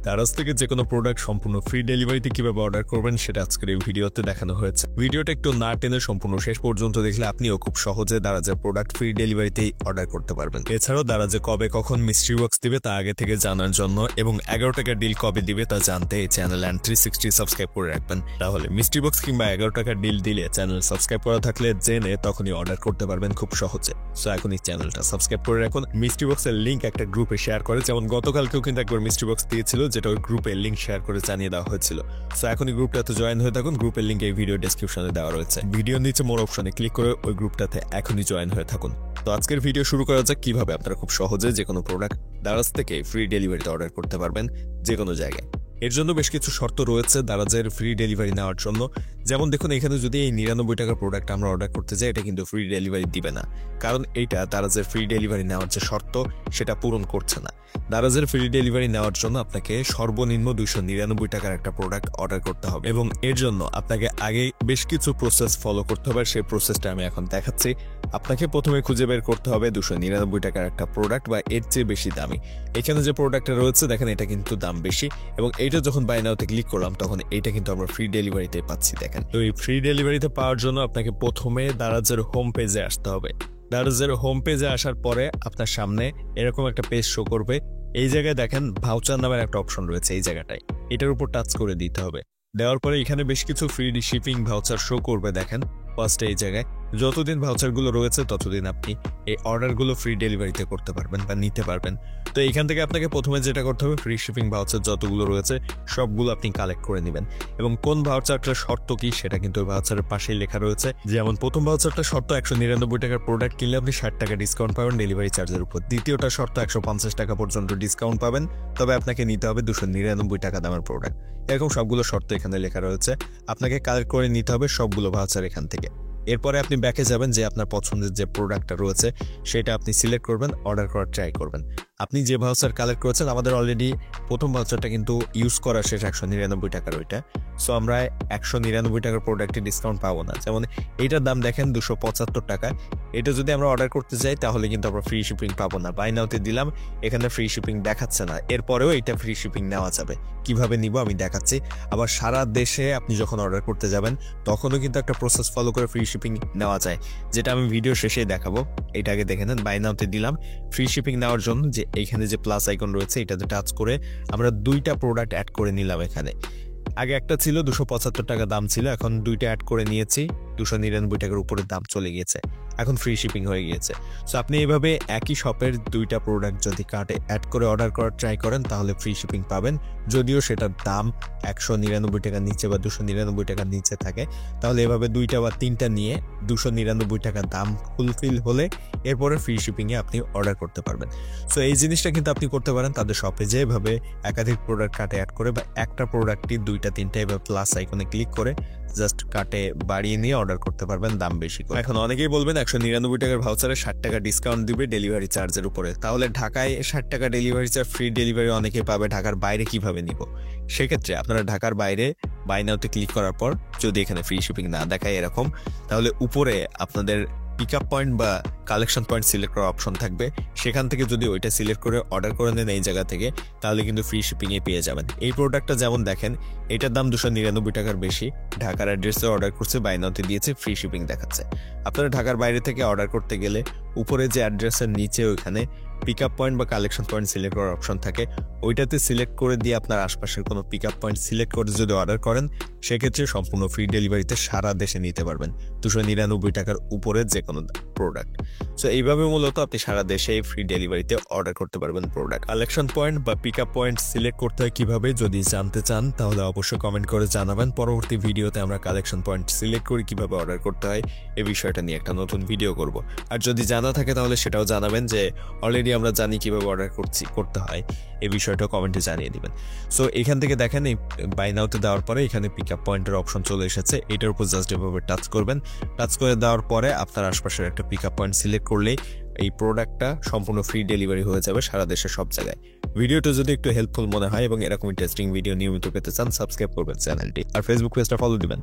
দারাজ থেকে যে কোনো প্রোডাক্ট সম্পূর্ণ ফ্রি ডেলিভারিতে কিভাবে অর্ডার করবেন সেটা আজকের এই ভিডিওতে দেখানো হয়েছে। ভিডিওটা একটু না টেনে সম্পূর্ণ শেষ পর্যন্ত দেখলে আপনিও খুব সহজে দারাজের প্রোডাক্ট ফ্রি ডেলিভারিতেই অর্ডার করতে পারবেন। এছাড়াও দারাজে কবে কখন মিস্ট্রি বক্স দিবে তা আগে থেকে জানার জন্য এবং 11 টাকার ডিল কবে দিবে তা জানতে এই চ্যানেল অ্যান্ড 360 সাবস্ক্রাইব করে রাখবেন। তাহলে মিস্ট্রি বক্স কিংবা 11 টাকার ডিল দিলে চ্যানেল সাবস্ক্রাইব করা থাকলে জেনে তখনই অর্ডার করতে পারবেন খুব সহজে। সো এখন এই চ্যানেলটা সাবস্ক্রাইব করে রাখুন। মিস্ট্রি বক্সের লিঙ্ক একটা গ্রুপে শেয়ার করে, যেমন গতকালকেও কিন্তু একবার মিস্ট্রি বক্স দিয়েছিল যেটা ওই গ্রুপে লিঙ্ক শেয়ার করে জানিয়ে দেওয়া হয়েছিল। সো এখনই গ্রুপটাতে জয়েন হয়ে থাকুন। গ্রুপের লিঙ্ক এই ভিডিও ডেসক্রিপশনে দেওয়া রয়েছে। ভিডিও নিচে মোর অপশনে ক্লিক করে ওই গ্রুপটাতে এখনই জয়েন হয়ে থাকুন। তো আজকের ভিডিও শুরু করা যাক কিভাবে আপনারা খুব সহজে যে কোনো প্রোডাক্ট দারাজ থেকে ফ্রি ডেলিভারিতে অর্ডার করতে পারবেন যে কোনো জায়গায়। এর জন্য বেশ কিছু শর্ত রয়েছে দারাজের ফ্রি ডেলিভারি নেওয়ার জন্য। যেমন দেখুন, এখানে যদি এই 99 টাকার প্রোডাক্ট আমরা অর্ডার করতে যাই, এটা কিন্তু ফ্রি ডেলিভারি দিবে না, কারণ এইটা দারাজের ফ্রি ডেলিভারি নেওয়ার যে শর্ত সেটা পূরণ করছে না। দারাজের ফ্রি ডেলিভারি নেওয়ার জন্য আপনাকে সর্বনিম্ন 299 টাকার একটা প্রোডাক্ট অর্ডার করতে হবে এবং এর জন্য আপনাকে আগে বেশ কিছু প্রসেস ফলো করতে হবে। সেই প্রসেসটা আমি এখন দেখাচ্ছি। আপনাকে প্রথমে খুঁজে বের করতে হবে 299 টাকার একটা প্রোডাক্ট বা এর চেয়ে বেশি দামি। এখানে যে প্রোডাক্টটা রয়েছে দেখেন, এটা কিন্তু দাম বেশি এবং এইটা যখন বাই নাওতে ক্লিক করলাম তখন এইটা কিন্তু আমরা ফ্রি ডেলিভারিতে পাচ্ছি। দেখেন, তো এই ফ্রি ডেলিভারিতে পাওয়ার জন্য আপনাকে প্রথমে দারাজের হোম পেজে আসতে হবে। দারাজের হোম পেজে আসার পরে আপনার সামনে এরকম একটা পেজ শো করবে। এই জায়গায় দেখেন ভাউচার নামের একটা অপশন রয়েছে, এই জায়গাটায় এটার উপর টাচ করে দিতে হবে। দেওয়ার পরে এখানে বেশ কিছু ফ্রি শিপিং ভাউচার শো করবে। দেখেন ফার্স্টে এই জায়গায় যতদিন ভাউচারগুলো রয়েছে ততদিন আপনি এই অর্ডারগুলো ফ্রি ডেলিভারিতে করতে পারবেন বা নিতে পারবেন। তো এইখান থেকে আপনাকে প্রথমে যেটা করতে হবে, ফ্রি শিপিং ভাউচার যতগুলো রয়েছে সবগুলো আপনি কালেক্ট করে নেবেন এবং কোন ভাউচারটার শর্ত কি সেটা কিন্তু ওই ভাউচারের পাশেই লেখা রয়েছে। যেমন প্রথম ভাউচারটা শর্ত 199 টাকার প্রোডাক্ট কিনলে আপনি 60 টাকা ডিসকাউন্ট পাবেন ডেলিভারি চার্জের উপর। দ্বিতীয়টা শর্ত 150 টাকা পর্যন্ত ডিসকাউন্ট পাবেন, তবে আপনাকে নিতে হবে 299 টাকা দামের প্রোডাক্ট। এরকম সবগুলো শর্ত এখানে লেখা রয়েছে। আপনাকে কালেক্ট করে নিতে হবে সবগুলো ভাউচার এখান থেকে। এরপরে আপনি ব্যাকে যাবেন, যে আপনার পছন্দের যে প্রোডাক্টটা রয়েছে সেটা আপনি সিলেক্ট করবেন, অর্ডার করার ট্রাই করবেন। আপনি যে ভাউচার কালেক্ট করেছেন, আমাদের অলরেডি প্রথম ভাউচারটা কিন্তু ইউজ করা শেষ 199 টাকার ওইটা। সো আমরা 199 টাকার প্রোডাক্টে ডিসকাউন্ট পাবো না। যেমন এইটার দাম দেখেন 275 টাকা। এটা যদি আমরা অর্ডার করতে যাই তাহলে কিন্তু আমরা ফ্রি শিপিং পাবো না। বাই নাওতে দিলাম, এখানে ফ্রি শিপিং দেখাচ্ছে না। এরপরেও এটা ফ্রি শিপিং নেওয়া যাবে। কিভাবে নিব আমি দেখাচ্ছি। আবার সারা দেশে আপনি যখন অর্ডার করতে যাবেন তখনও কিন্তু একটা প্রসেস ফলো করে ফ্রি শিপিং নেওয়া যায়, যেটা আমি ভিডিও শেষে দেখাবো। এটা আগে দেখে নেন। বাই নাওতে দিলাম, ফ্রি শিপিং নেওয়ার জন্য যে এইখানে যে প্লাস আইকন রয়েছে এটাতে টাচ করে আমরা 2টা প্রোডাক্ট অ্যাড করে নিলাম। এখানে আগে একটা ছিল 275 টাকা দাম ছিল, এখন 2টা অ্যাড করে নিয়েছি, 299 টাকার উপরে দাম চলে গিয়েছে, এখন ফ্রি শিপিং হয়ে গিয়েছে। সো আপনি এইভাবে একই শপের 2টা প্রোডাক্ট যদি কার্টে অ্যাড করে অর্ডার করার ট্রাই করেন তাহলে ফ্রি শিপিং পাবেন। যদিও সেটার দাম 199 টাকার নিচে বা 299 টাকার নিচে থাকে, তাহলে এভাবে 2টা বা 3টা নিয়ে 299 টাকা দাম ফুলফিল হলে এরপরে ফ্রি শিপিংয়ে আপনি অর্ডার করতে পারবেন। সো এই জিনিসটা কিন্তু আপনি করতে পারেন তাদের শপে, যেভাবে একাধিক প্রোডাক্ট কার্টে অ্যাড করে বা একটা প্রোডাক্টই 2টা 3টা এভাবে প্লাস আইকনে ক্লিক করে জাস্ট কার্টে বাড়িয়ে নিয়ে অর্ডার করতে পারবেন দাম বেশি করে। এখন অনেকেই বলবেন 199 টাকার ভাউচারে 60 টাকা ডিসকাউন্ট দিবে ডেলিভারি চার্জের উপরে, তাহলে ঢাকায় 60 টাকা ডেলিভারি চার্জ ফ্রি ডেলিভারি অনেকেই পাবে, ঢাকার বাইরে কিভাবে নিব? সেক্ষেত্রে আপনারা ঢাকার বাইরে বাই নাওতে ক্লিক করার পর যদি এখানে ফ্রি শিপিং না দেখায় এরকম, তাহলে উপরে আপনাদের পিক আপ পয়েন্ট বা কালেকশন পয়েন্ট সিলেক্ট করার অপশন থাকবে। সেখান থেকে যদি ওইটা সিলেক্ট করে অর্ডার করে নেন এই জায়গা থেকে, তাহলে কিন্তু ফ্রি শিপিংয়ে পেয়ে যাবেন। এই প্রোডাক্টটা যেমন দেখেন, এটার দাম 299 টাকার বেশি, ঢাকার অ্যাড্রেসে অর্ডার করছে, বাই নাওতে দিয়েছে, ফ্রি শিপিং দেখাচ্ছে। আপনারা ঢাকার বাইরে থেকে অর্ডার করতে গেলে উপরে যে অ্যাড্রেসের নিচে ওইখানে পিক আপ পয়েন্ট বা কালেকশন পয়েন্ট সিলেক্ট করার অপশন থাকে, ওইটাতে সিলেক্ট করে দিয়ে আপনার আশপাশের কোনো পিক আপ পয়েন্ট সিলেক্ট করে যদি অর্ডার করেন সেক্ষেত্রে সম্পূর্ণ ফ্রি ডেলিভারিতে সারা দেশে নিতে পারবেন 299 টাকার উপরে যে কোনো প্রোডাক্ট। সো এইভাবে মূলত আপনি সারা দেশে ফ্রি ডেলিভারিতে অর্ডার করতে পারবেন প্রোডাক্ট। কালেকশন পয়েন্ট বা পিক আপ পয়েন্ট সিলেক্ট করতে হয় কিভাবে, যদি জানতে চান তাহলে অবশ্যই কমেন্ট করে জানাবেন। পরবর্তী ভিডিওতে আমরা কালেকশন পয়েন্ট সিলেক্ট করে কিভাবে অর্ডার করতে হয় এই বিষয়টা নিয়ে একটা নতুন ভিডিও করব। আর যদি জানা থাকে তাহলে সেটাও জানাবেন, যে অলরেডি আমরা জানি কিভাবে অর্ডার করতে হয়, এই বিষয়টা কমেন্টে জানিয়ে দিবেন। সো এখান থেকে দেখেন, এই বাই নাওতে দেওয়ার পরে এখানে পিক আপ পয়েন্টের অপশন চলে এসেছে। এটার উপর জাস্ট এভাবে টাচ করবেন। টাচ করে দেওয়ার পরে আপনার আশপাশের একটা পিক আপ পয়েন্ট সিলেক্ট করলেই এই প্রোডাক্টটা সম্পূর্ণ ফ্রি ডেলিভারি হয়ে যাবে সারা দেশের সব জায়গায়। ভিডিওটা যদি একটু হেল্পফুল মনে হয় এবং এরকম ইন্টারেস্টিং ভিডিও নিয়মিত পেতে চান, সাবস্ক্রাইব করবেন চ্যানেলটি আর ফেসবুক পেজটা ফলো দিবেন।